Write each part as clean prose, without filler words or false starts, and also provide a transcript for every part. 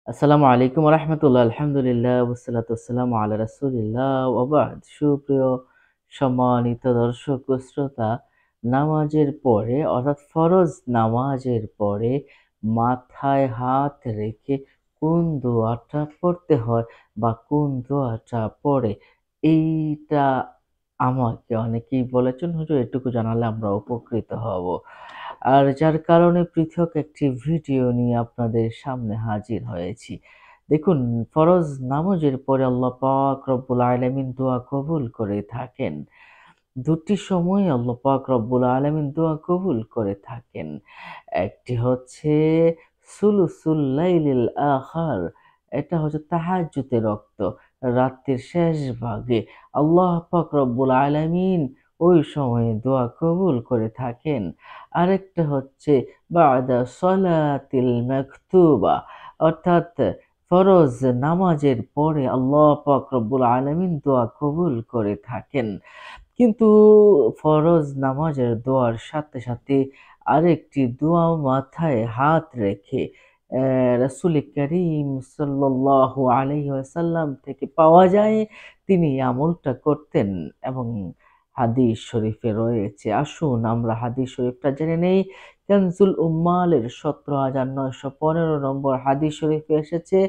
আসসালামু আলাইকুম রহমতুল্লাহ, আলহামদুলিল্লাহ, ওয়াসসালাতু ওয়াসসালামু আলা রাসূলিল্লাহ ওয়া বা'দ। সুপ্রিয় সম্মানিত দর্শক ও শ্রোতা, নামাজের পরে অর্থাৎ ফরজ নামাজের পরে মাথায় হাত রেখে কোন দোয়াটা পড়তে হয় বা কোন দোয়াটা পড়ে, এইটা আমাকে অনেকেই বলেছেন, হুজুর এটুকু জানালে আমরা উপকৃত হব। আর যার কারণে পৃথক একটি ভিডিও নিয়ে আপনাদের সামনে হাজির হয়েছি। দেখুন, ফরজ নামাজের পরে আল্লাহ পাক রব্বুল আলামিন দোয়া কবুল করে থাকেন। দুটি সময়ে আল্লাহ পাক রব্বুল আলামিন দোয়া কবুল করে থাকেন। একটি হচ্ছে সুলুসুল লাইলিল আখার, এটা হচ্ছে তাহাজ্জুদের রক্ত, রাতের শেষ ভাগে আল্লাহ পাক রব্বুল আলামিন ওই সময়ে দোয়া কবুল করে থাকেন। আরেকটা হচ্ছে বাদা সলাতিল মাকতুবা, অর্থাৎ ফরজ নামাজের পরে আল্লাহ পাক রব্বুল আলামিন দোয়া কবুল করে থাকেন। কিন্তু ফরজ নামাজের দোয়ার সাথে সাথে আরেকটি দোয়া মাথায় হাত রেখে রাসূল করিম সাল্লাল্লাহু আলাইহি ওয়াসাল্লাম থেকে পাওয়া যায়, তিনি এই আমলটা করতেন এবং হাদিস শরীফে রয়েছে। আসুন আমরা হাদিস শরীফটা জেনে নেই। কানজুল উম্মালের ১৭,৯১৫ নম্বর হাদিস শরীফে এসেছে,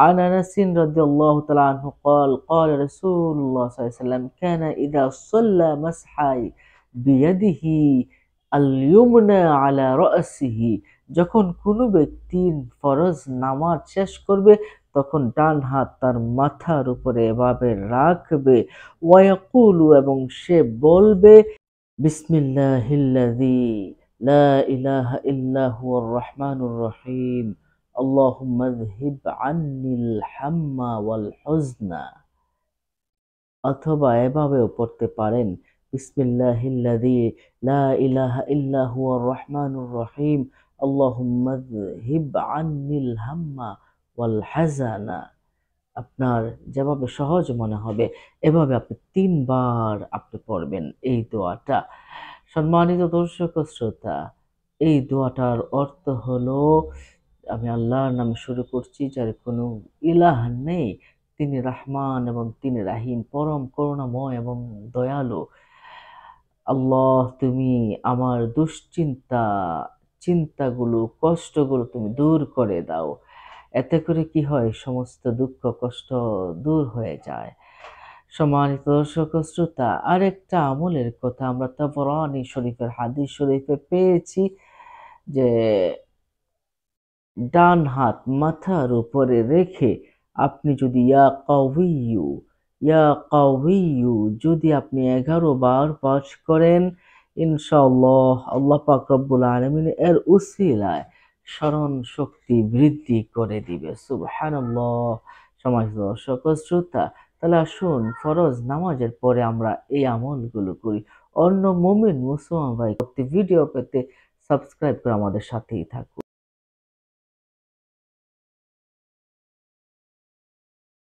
عن أنس رضي الله تعالى عنه قال قال رسول الله صلى الله عليه وسلم كان إذا صلى مسح بيده اليمنى على رأسه, যখন কোনো ব্যক্তি ফরজ নামাজ শেষ করবে তখন ডান হাত তার মাথার উপরে এভাবে রাখবে, ওয়ায়াকুলু, এবং সে বলবে বিসমিল্লাহিল্লাযী লা ইলাহা ইল্লা হুয়ার রহমানুর রহিম আল্লাহুম্মা আযহিব আন্নিল হাম্মা ওয়াল হুজনা। অথবা এভাবেও পড়তে পারেন বিসমিল্লাহিল্লাযী লা ইলাহা ইল্লা হুয়ার রহমানুর রহিম আল্লাহুম্মা আযহিব আন্নিল হাম্মা ওয়াল হাযানা। আপনার যেভাবে সহজ মনে হবে এভাবে আপনি ৩ বার আপনি পড়বেন এই দোয়াটা। সম্মানিত দর্শক ও শ্রোতা, এই দোয়াটার অর্থ হলো, আমি আল্লাহর নামে শুরু করছি যার কোনো ইলাহ নেই, তিনি রহমান এবং তিনি রাহিম, পরম করুণাময় এবং দয়ালু। আল্লাহ, তুমি আমার দুশ্চিন্তা, চিন্তাগুলো, কষ্টগুলো তুমি দূর করে দাও। এতে করে কি হয়, সমস্ত দুঃখ কষ্ট দূর হয়ে যায়। সম্মানিত দর্শক ও শ্রোতা, আরেকটা আমলের কথা আমরা তাবরানী শরীফের হাদিস শরীফে পেয়েছি যে ডান হাত মাথার উপরে রেখে আপনি যদি ইয়া কাউইয়ু যদি আপনি ১১ বার পাঠ করেন, ইনশাআল্লাহ আল্লাহ পাক রব্বুল আলামিন এর উসিলায় স্মরণ শক্তি বৃদ্ধি করে দিবে। সুবহানাল্লাহ। সমাজ দর্শক ও শ্রোতা, তাহলে আসুন ফরজ নামাজের পরে আমরা এই আমলগুলো করি। অন্য মুমিন মুসলমান ভাই ভিডিও পেতে সাবস্ক্রাইব করে আমাদের সাথেই থাকুন।